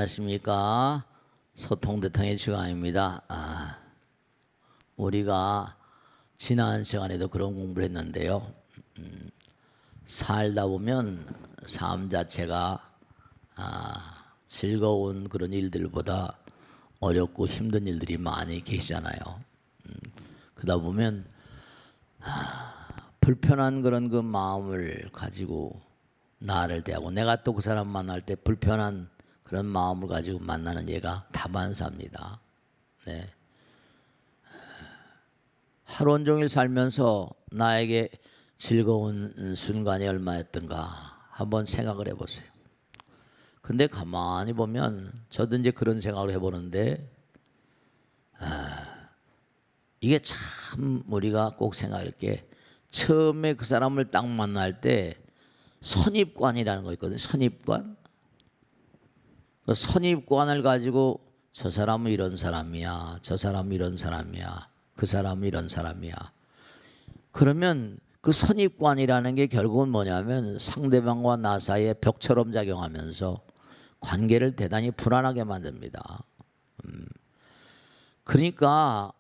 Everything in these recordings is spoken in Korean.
안녕하십니까. 소통대통의 시간입니다. 우리가 지난 시간에도 그런 공부를 했는데요. 살다 보면 삶 자체가 즐거운 그런 일들보다 어렵고 힘든 일들이 많이 계시잖아요. 그러다 보면 불편한 그런 그 마음을 가지고 나를 대하고, 내가 또 그 사람 만날 때 불편한 그런 마음을 가지고 만나는 얘가 다반사입니다. 네. 하루 온종일 살면서 나에게 즐거운 순간이 얼마였던가 한번 생각을 해보세요. 근데 가만히 보면 저도 이제 그런 생각을 해보는데 이게 참 우리가 꼭 생각할 게, 처음에 그 사람을 딱 만날 때 선입관이라는 거 있거든요. 선입관. 그 선입관을 가지고 저 사람은 이런 사람이야, 저 사람은 이런 사람이야, 그 사람은 이런 사람이야. 그러면 그 선입관이라는 게 결국은 뭐냐면 상대방과 나 사이에 벽처럼 작용하면서 관계를 대단히 불안하게 만듭니다. 그러니까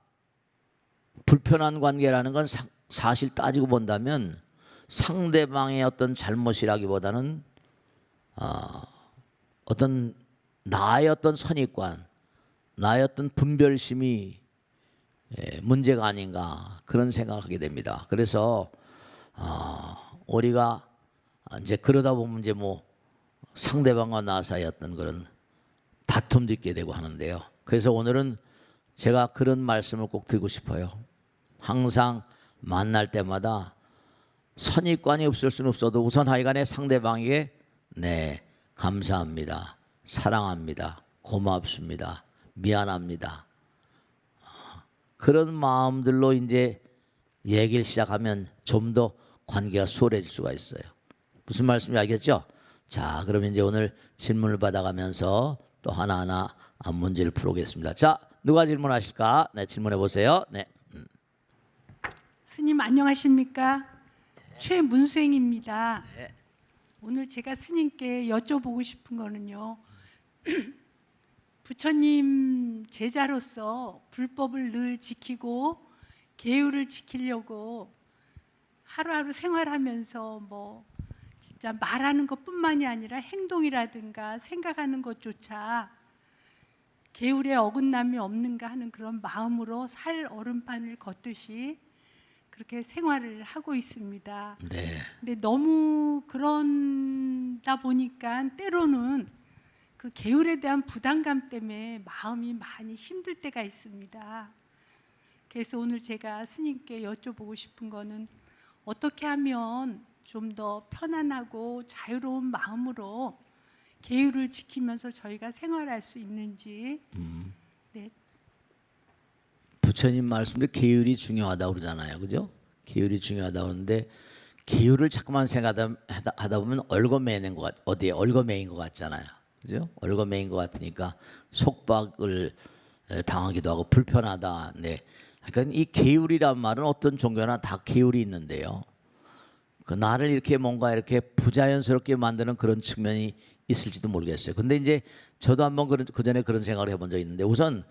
불편한 관계라는 건 사실 따지고 본다면 상대방의 어떤 잘못이라기보다는 어떤 나의 어떤 선입관, 나의 어떤 분별심이 문제가 아닌가, 그런 생각을 하게 됩니다. 그래서 우리가 이제 그러다 보면 이제 뭐 상대방과 나 사이 어떤 그런 다툼도 있게 되고 하는데요. 그래서 오늘은 제가 그런 말씀을 꼭 드리고 싶어요. 항상 만날 때마다 선입관이 없을 수는 없어도 우선 하여간에 상대방에게 감사합니다, 사랑합니다, 고맙습니다, 미안합니다, 그런 마음들로 이제 얘기를 시작하면 좀 더 관계가 수월해질 수가 있어요. 무슨 말씀인지 알겠죠? 자, 그럼 이제 오늘 질문을 받아가면서 또 하나하나 문제를 풀어보겠습니다. 자, 누가 질문하실까? 네, 질문해 보세요. 네. 스님 안녕하십니까? 최문수행입니다. 네. 오늘 제가 스님께 여쭤보고 싶은 거는요. 부처님 제자로서 불법을 늘 지키고 계율을 지키려고 하루하루 생활하면서 뭐 진짜 말하는 것뿐만이 아니라 행동이라든가 생각하는 것조차 계율에 어긋남이 없는가 하는 그런 마음으로 살 얼음판을 걷듯이 그렇게 생활을 하고 있습니다. 네. 근데 너무 그런다 보니까 때로는 그 계율에 대한 부담감 때문에 마음이 많이 힘들 때가 있습니다. 그래서 오늘 제가 스님께 여쭤보고 싶은 거는 어떻게 하면 좀 더 편안하고 자유로운 마음으로 계율을 지키면서 저희가 생활할 수 있는지. 네. 부처님 말씀도 계율이 중요하다고 그러잖아요. 그죠? 계율이 중요하다고 그러는데 계율을 자꾸만 생각하다 보면 얼거매는 것 어디에 얼거매인 것 같잖아요. 그죠? 얼거매인 것 같으니까 속박을 당하기도 하고 불편하다. 네. 그러니까 이 계율이란 말은 어떤 종교나 다 계율이 있는데요. 그 나를 이렇게 뭔가 이렇게 부자연스럽게 만드는 그런 측면이 있을지도 모르겠어요. 근데 이제 저도 한번 그 전에 그런 생각을 해본 적이 있는데, 우선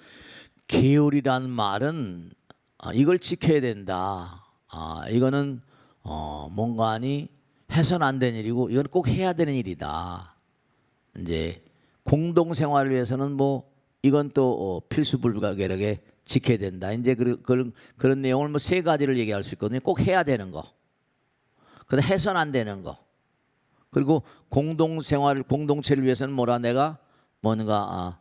계율이란 말은 이걸 지켜야 된다. 이거는 뭔가니 해서는 안 되는 일이고 이건 꼭 해야 되는 일이다. 이제 공동 생활을 위해서는 뭐 이건 또 필수불가결하게 지켜야 된다. 이제 그런 내용을 뭐 세 가지를 얘기할 수 있거든요. 꼭 해야 되는 거, 근데 해서는 안 되는 거, 그리고 공동생활 공동체를 위해서는 뭐라 내가 뭔가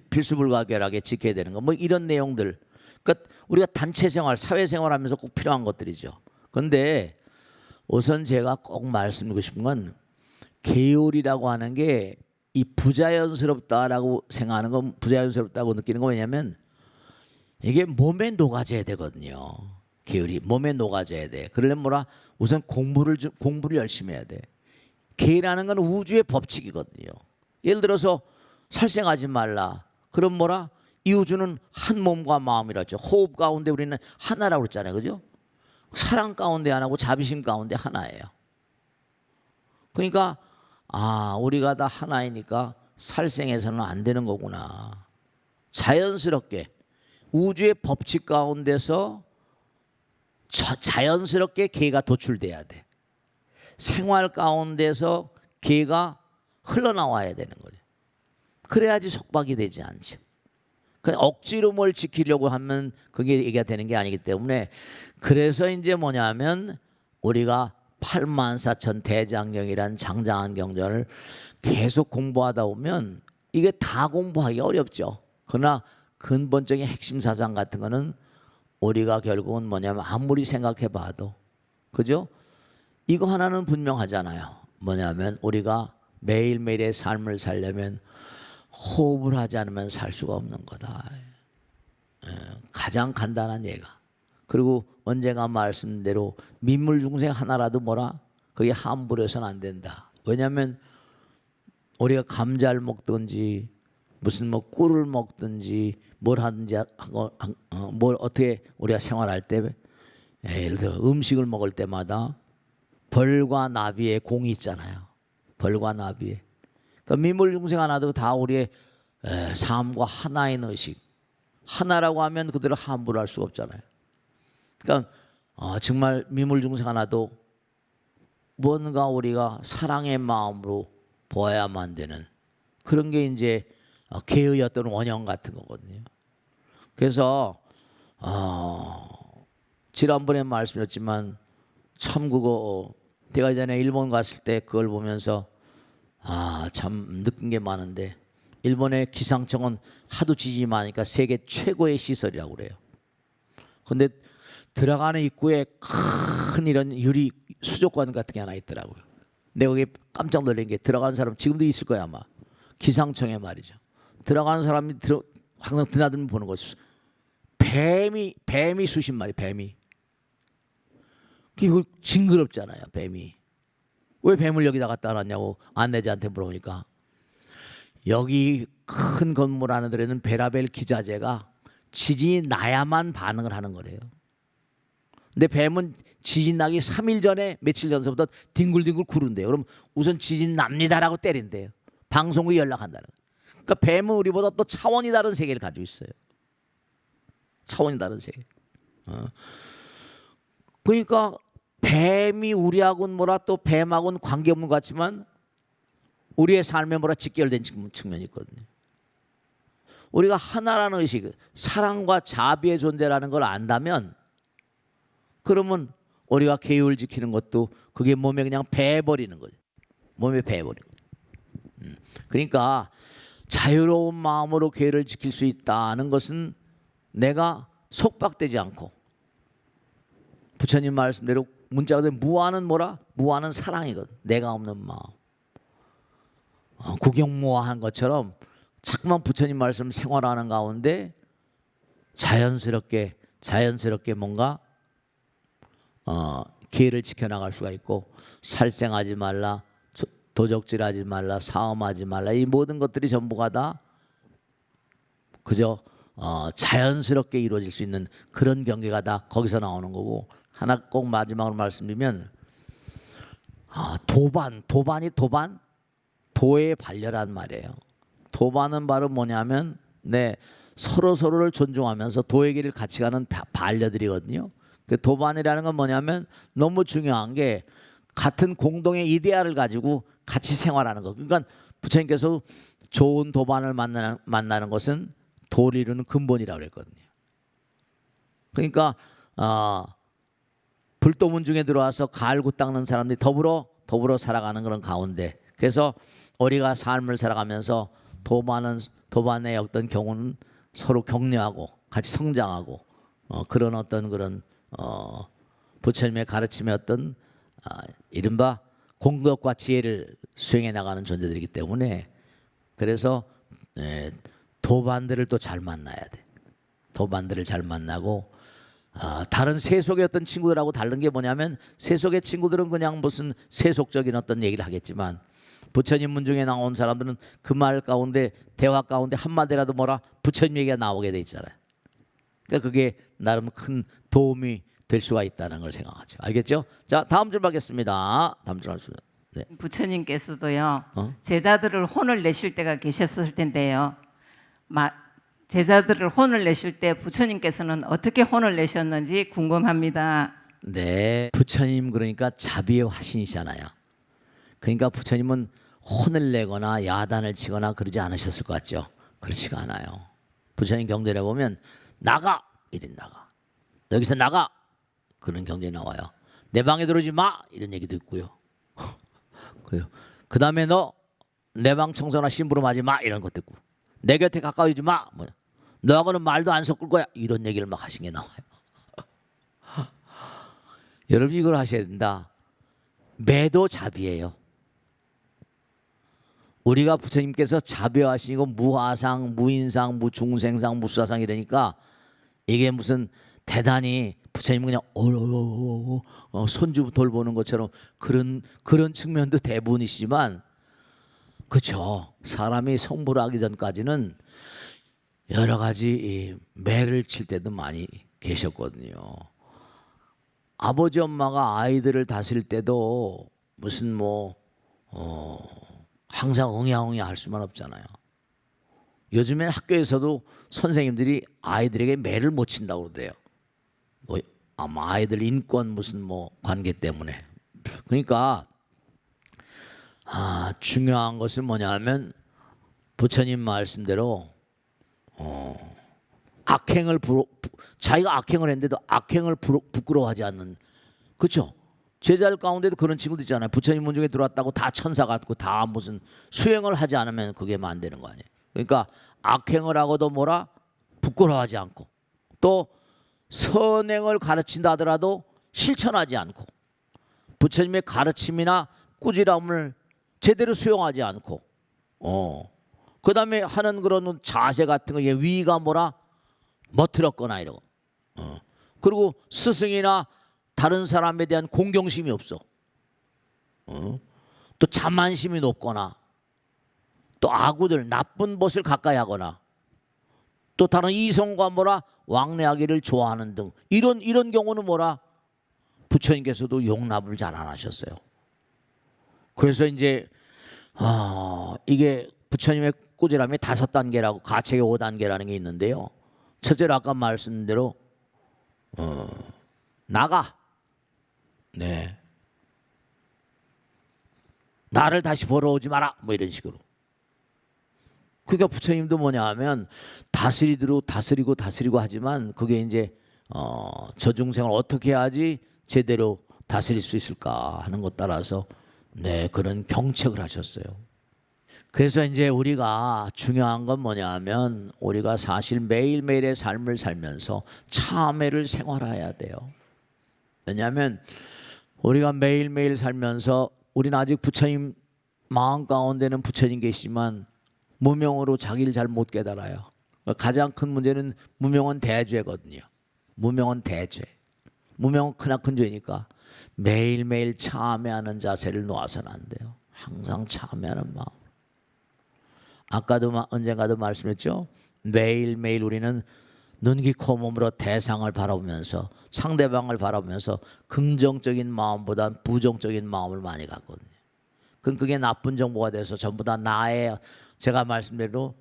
필수불가결하게 지켜야 되는 거, 뭐 이런 내용들. 그러니까 우리가 단체 생활, 사회 생활하면서 꼭 필요한 것들이죠. 그런데 우선 제가 꼭 말씀드리고 싶은 건, 계율이라고 하는 게 이 부자연스럽다라고 생각하는 건, 부자연스럽다고 느끼는 건 왜냐하면 이게 몸에 녹아져야 되거든요. 계율이 몸에 녹아져야 돼. 그러려면 뭐라, 우선 공부를 열심히 해야 돼. 계율이라는 건 우주의 법칙이거든요. 예를 들어서 살생하지 말라. 그럼 뭐라? 이 우주는 한 몸과 마음이라죠. 호흡 가운데 우리는 하나라고 그랬잖아요. 그죠? 사랑 가운데 하나고 자비심 가운데 하나예요. 그러니까 우리가 다 하나이니까 살생해서는 안 되는 거구나. 자연스럽게 우주의 법칙 가운데서 자연스럽게 개가 도출돼야 돼. 생활 가운데서 개가 흘러나와야 되는 거죠. 그래야지 속박이 되지 않죠. 그냥 억지로 뭘 지키려고 하면 그게 얘기가 되는 게 아니기 때문에, 그래서 이제 뭐냐면 우리가 84,000 대장경이란 장장한 경전을 계속 공부하다 보면 이게 다 공부하기 어렵죠. 그러나 근본적인 핵심 사상 같은 거는 우리가 결국은 뭐냐면 아무리 생각해 봐도, 그죠? 이거 하나는 분명하잖아요. 뭐냐면 우리가 매일매일의 삶을 살려면 호흡을 하지 않으면 살 수가 없는 거다. 가장 간단한 예가. 그리고 언젠가 말씀대로 민물 중생 하나라도 뭐라 그게 함부로 해서는 안 된다. 왜냐하면 우리가 감자를 먹든지 무슨 뭐 꿀을 먹든지 뭘 하든지 하고 뭘 어떻게 우리가 생활할 때, 예를 들어 음식을 먹을 때마다 벌과 나비의 공이 있잖아요. 벌과 나비의. 그러니까 민물 중생 하나도 다 우리의 삶과 하나인 의식. 하나라고 하면 그대로 함부로 할 수가 없잖아요. 그러니까 정말 민물 중생 하나도 뭔가 우리가 사랑의 마음으로 보아야만 되는 그런 게 이제 개의 어떤 원형 같은 거거든요. 그래서 지난번에 말씀드렸지만 참 그거 제가 전에 일본 갔을 때 그걸 보면서 참 느낀 게 많은데, 일본의 기상청은 하도 지진이 많으니까 세계 최고의 시설이라고 그래요. 근데 들어가는 입구에 큰 이런 유리 수족관 같은 게 하나 있더라고요. 근데 거기 깜짝 놀란 게, 들어가는 사람 지금도 있을 거야 아마. 기상청에 말이죠. 들어가는 사람이 항상 드나들면 보는 거죠. 뱀이 수십 마리, 뱀이. 그게 징그럽잖아요, 뱀이. 왜 뱀을 여기다 갖다 놨냐고 안내자한테 물어보니까, 여기 큰 건물 안에 들어있는 베라벨 기자재가 지진이 나야만 반응을 하는 거래요. 근데 뱀은 지진 나기 3일 전에, 며칠 전서부터 뒹굴뒹굴 구른대요. 그럼 우선 지진 납니다라고 때린대요. 방송국에 연락한다는 거예요. 그러니까 뱀은 우리보다 또 차원이 다른 세계를 가지고 있어요. 차원이 다른 세계. 그러니까 뱀이 우리하고는 뭐라, 또 뱀하고는 관계없는 것 같지만 우리의 삶에 뭐라 직결된 측면이 있거든요. 우리가 하나라는 의식, 사랑과 자비의 존재라는 걸 안다면, 그러면 우리가 계율 지키는 것도 그게 몸에 그냥 배버리는 거죠. 몸에 배버리는 거죠. 그러니까 자유로운 마음으로 계율을 지킬 수 있다는 것은 내가 속박되지 않고, 부처님 말씀대로 문자가 되면 무아는 뭐라? 무아는 사랑이거든. 내가 없는 마음. 구경무아한 것처럼 자꾸만 부처님 말씀 생활하는 가운데 자연스럽게 뭔가 기회를 지켜나갈 수가 있고, 살생하지 말라, 도적질하지 말라, 사음하지 말라, 이 모든 것들이 전부가 다 그저 자연스럽게 이루어질 수 있는 그런 경계가 다 거기서 나오는 거고, 하나 꼭 마지막으로 말씀드리면, 도반이 도의 반려란 말이에요. 도반은 바로 뭐냐면 서로를 존중하면서 도의 길을 같이 가는 반려들이거든요. 그 도반이라는 건 뭐냐면 너무 중요한 게 같은 공동의 이데아를 가지고 같이 생활하는 거. 그러니까 부처님께서 좋은 도반을 만나는 것은 도를 이루는 근본이라고 그랬거든요. 그러니까 불도문 중에 들어와서 가을구 닦는 사람들이 더불어 살아가는 그런 가운데, 그래서 우리가 삶을 살아가면서 도반의 어떤 경우는 서로 격려하고 같이 성장하고 그런 부처님의 가르침의 어떤 이른바 공덕과 지혜를 수행해 나가는 존재들이기 때문에, 그래서 도반들을 또 잘 만나야 돼. 도반들을 잘 만나고, 다른 세속의 어떤 친구들하고 다른 게 뭐냐면, 세속의 친구들은 그냥 무슨 세속적인 어떤 얘기를 하겠지만, 부처님 문중에 나온 사람들은 그 말 가운데, 대화 가운데 한마디라도 뭐라 부처님 얘기가 나오게 돼 있잖아요. 그러니까 그게 나름 큰 도움이 될 수가 있다는 걸 생각하죠. 알겠죠? 자, 다음 줄 받겠습니다. 다음 줄 받겠습니다. 부처님께서도요 어? 제자들을 혼을 내실 때가 계셨을 텐데요. 제자들을 혼을 내실 때 부처님께서는 어떻게 혼을 내셨는지 궁금합니다. 네, 부처님 그러니까 자비의 화신이잖아요. 그러니까 부처님은 혼을 내거나 야단을 치거나 그러지 않으셨을 것 같죠? 그렇지가 않아요. 부처님 경전에 보면 나가! 이런 나가. 여기서 나가! 그런 경전이 나와요. 내 방에 들어오지 마! 이런 얘기도 있고요. 그 다음에 너 내 방 청소나 심부름하지 마! 이런 것도 있고 내 곁에 가까워지지 마! 뭐, 너하고는 말도 안 섞을 거야! 이런 얘기를 막 하신 게 나와요. 여러분 이걸 하셔야 된다. 매도 자비예요. 우리가 부처님께서 자비하시고 무화상, 무인상, 무중생상, 무수사상 이러니까 이게 무슨 대단히 부처님 그냥 손주 돌보는 것처럼 그런 측면도 대부분이시지만 그렇죠. 사람이 성불 하기 전까지는 여러 가지 매를 칠 때도 많이 계셨거든요. 아버지 엄마가 아이들을 다스릴 때도 무슨 항상 응야응야 할 수만 없잖아요. 요즘엔 학교에서도 선생님들이 아이들에게 매를 못 친다고 그러대요. 아마 아이들 인권 무슨 관계 때문에. 그러니까 중요한 것은 뭐냐면 부처님 말씀대로 자기가 악행을 했는데도 악행을 부끄러워하지 않는, 그렇죠? 제자들 가운데도 그런 친구도 있잖아요. 부처님 문중에 들어왔다고 다 천사 같고 다 무슨 수행을 하지 않으면 그게 안 되는 거 아니에요. 그러니까 악행을 하고도 부끄러워하지 않고 또 선행을 가르친다 하더라도 실천하지 않고 부처님의 가르침이나 꾸지람을 제대로 수용하지 않고 그 다음에 하는 그런 자세 같은 거 위가 멋들었거나 이러고 그리고 스승이나 다른 사람에 대한 공경심이 없어. 또 자만심이 높거나 또 아구들 나쁜 벗을 가까이 하거나 또 다른 이성과 왕래하기를 좋아하는 등 이런 경우는 부처님께서도 용납을 잘 안 하셨어요. 그래서 이제 이게 부처님의 꾸지람이 5단계라고 가책의 5단계라는 게 있는데요. 첫째로 아까 말씀드린 대로 나가. 네. 나를 다시 보러 오지 마라. 이런 식으로. 그러니까 부처님도 뭐냐하면 다스리고 하지만 그게 이제 저중생을 어떻게 해야지 제대로 다스릴 수 있을까 하는 것 따라서 그런 경책을 하셨어요. 그래서 이제 우리가 중요한 건 뭐냐하면 우리가 사실 매일매일의 삶을 살면서 참회를 생활해야 돼요. 왜냐하면 우리가 매일매일 살면서 우리는 아직 부처님 마음 가운데는 부처님 계시지만 무명으로 자기를 잘 못 깨달아요. 가장 큰 문제는 무명은 대죄거든요. 무명은 대죄. 무명은 크나큰 죄니까 매일매일 참회하는 자세를 놓아서는 안 돼요. 항상 참회하는 마음. 아까도 언젠가도 말씀했죠. 매일매일 우리는 눈, 귀, 코, 몸으로 대상을 바라보면서 상대방을 바라보면서 긍정적인 마음보다 부정적인 마음을 많이 갖거든요. 그게 나쁜 정보가 돼서 전부 다 제가 말씀대로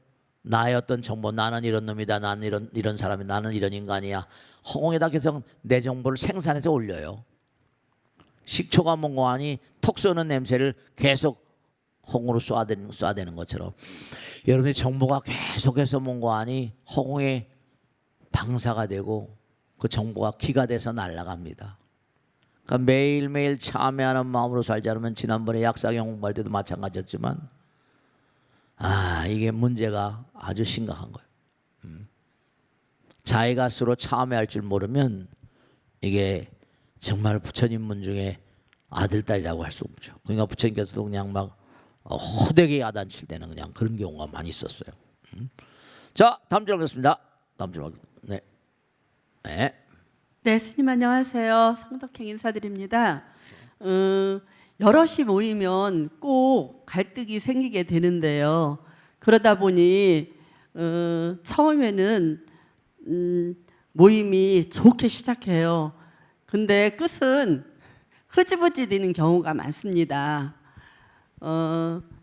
나의 어떤 정보, 나는 이런 놈이다, 나는 이런 사람이, 나는 이런 인간이야. 허공에다 계속 내 정보를 생산해서 올려요. 식초가 몽고하니 톡 쏘는 냄새를 계속 허공으로 쏴대는 것처럼 여러분의 정보가 계속해서 몽고하니 허공에 방사가 되고 그 정보가 기가 돼서 날아갑니다. 그러니까 매일매일 참회하는 마음으로 살지 않으면 지난번에 약사경 공부할 때도 마찬가지였지만 이게 문제가 아주 심각한 거예요. 자기가 스스로 참회할 줄 모르면 이게 정말 부처님 문중에 아들, 딸이라고 할 수 없죠. 그러니까 부처님께서도 그냥 호되게 야단칠 때는 그냥 그런 경우가 많이 있었어요. 자, 다음 줄 알겠습니다. 다음 줄 알겠습니다. 네, 스님 안녕하세요. 성덕행 인사드립니다. 여럿이 모이면 꼭 갈등이 생기게 되는데요. 그러다 보니 처음에는 모임이 좋게 시작해요. 근데 끝은 흐지부지 되는 경우가 많습니다.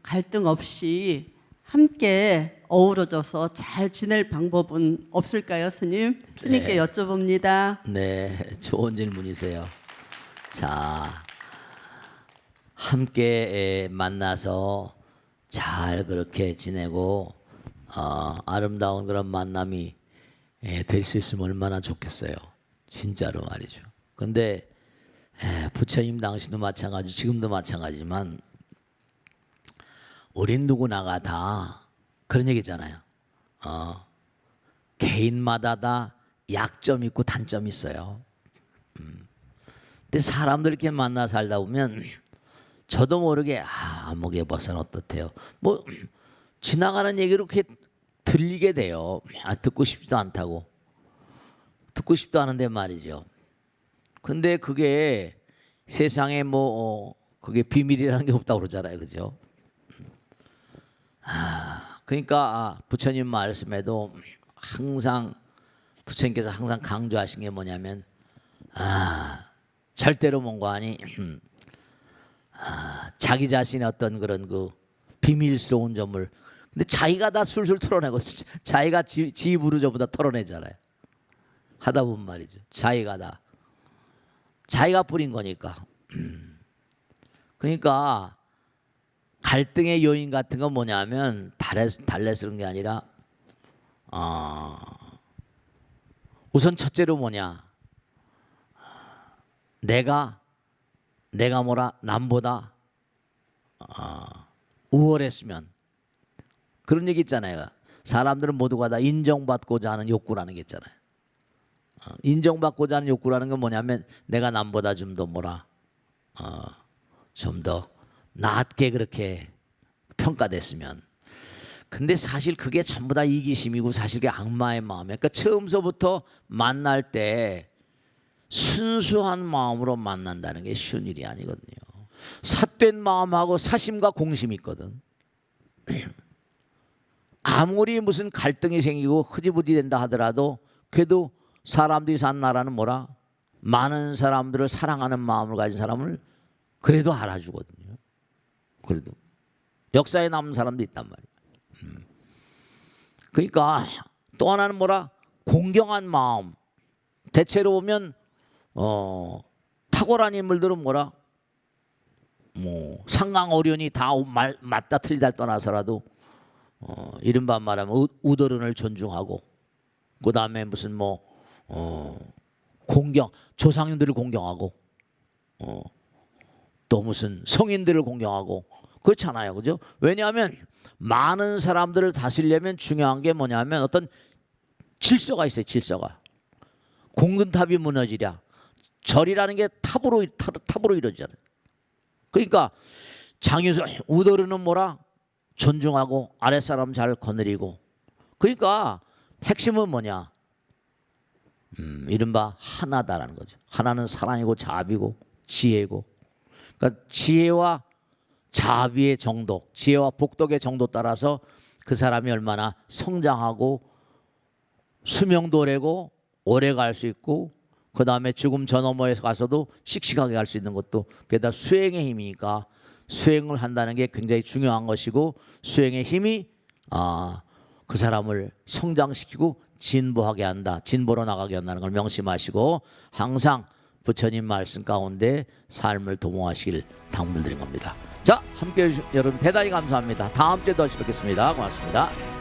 갈등 없이 함께 어우러져서 잘 지낼 방법은 없을까요, 스님? 스님께 여쭤봅니다. 네, 좋은 질문이세요. 자, 함께 만나서 잘 그렇게 지내고 아름다운 그런 만남이 될 수 있으면 얼마나 좋겠어요. 진짜로 말이죠. 근데 부처님 당시도 마찬가지, 지금도 마찬가지지만 우린 누구나가 다 그런 얘기잖아요. 개인마다 다 약점 있고 단점이 있어요. 근데 사람들 이렇게 만나 살다 보면 저도 모르게 목에 벗은 어떻대요. 뭐 지나가는 얘기로 그렇게 들리게 돼요. 듣고 싶지도 않다고. 듣고 싶도 않은데 말이죠. 근데 그게 세상에 뭐 그게 비밀이라는 게 없다고 그러잖아요. 그죠? 그러니까 부처님 말씀에도 항상 부처님께서 항상 강조하신 게 뭐냐면 절대로 뭔가 아니 자기 자신의 어떤 그런 그 비밀스러운 점을 근데 자기가 다 술술 털어내고 자기가 지 입으로 전부 다 털어내잖아요. 하다 보면 말이죠. 자기가 뿌린 거니까. 그러니까 갈등의 요인 같은 건 뭐냐면 달래스러운 게 아니라 우선 첫째로 뭐냐 내가 뭐라 남보다 우월했으면 그런 얘기 있잖아요. 사람들은 모두가 다 인정받고자 하는 욕구라는 게 있잖아요. 인정받고자 하는 욕구라는 건 뭐냐면 내가 남보다 좀 더 뭐라 좀 더 낮게 그렇게 평가됐으면. 근데 사실 그게 전부 다 이기심이고 사실 그게 악마의 마음이에요. 그러니까 처음서부터 만날 때 순수한 마음으로 만난다는 게 쉬운 일이 아니거든요. 삿된 마음하고 사심과 공심이 있거든. 아무리 무슨 갈등이 생기고 흐지부지 된다 하더라도 그래도 사람들이 사는 나라는 뭐라? 많은 사람들을 사랑하는 마음을 가진 사람을 그래도 알아주거든요. 그래도 역사에 남은 사람도 있단 말이에요. 그러니까 또 하나는 뭐라? 공경한 마음. 대체로 보면 탁월한 인물들은 뭐라? 뭐 상강어련이 다 맞다 틀리다 떠나서라도 이른바 말하면 우더른을 존중하고 그 다음에 무슨 뭐 공경 조상님들을 공경하고 또 무슨 성인들을 공경하고 그렇잖아요. 그죠? 왜냐하면 많은 사람들을 다스리려면 중요한 게 뭐냐면 어떤 질서가 있어요. 질서가. 공든탑이 무너지랴. 절이라는 게 탑으로 이루어지잖아요. 그러니까 장유수 우더르는 뭐라? 존중하고 아랫사람 잘 거느리고. 그러니까 핵심은 뭐냐? 이른바 하나다라는 거죠. 하나는 사랑이고 자비고 지혜고. 그러니까 지혜와 자비의 정도, 지혜와 복덕의 정도 따라서 그 사람이 얼마나 성장하고 수명도 오래고 오래 갈 수 있고 그 다음에 죽음 저 너머에 가서도 씩씩하게 갈 수 있는 것도 그게 다 수행의 힘이니까 수행을 한다는 게 굉장히 중요한 것이고 수행의 힘이 그 사람을 성장시키고 진보하게 한다. 진보로 나가게 한다는 걸 명심하시고 항상 부처님 말씀 가운데 삶을 도모하시길 당부드린 겁니다. 자, 함께해 주신 여러분 대단히 감사합니다. 다음 주에 다시 뵙겠습니다. 고맙습니다.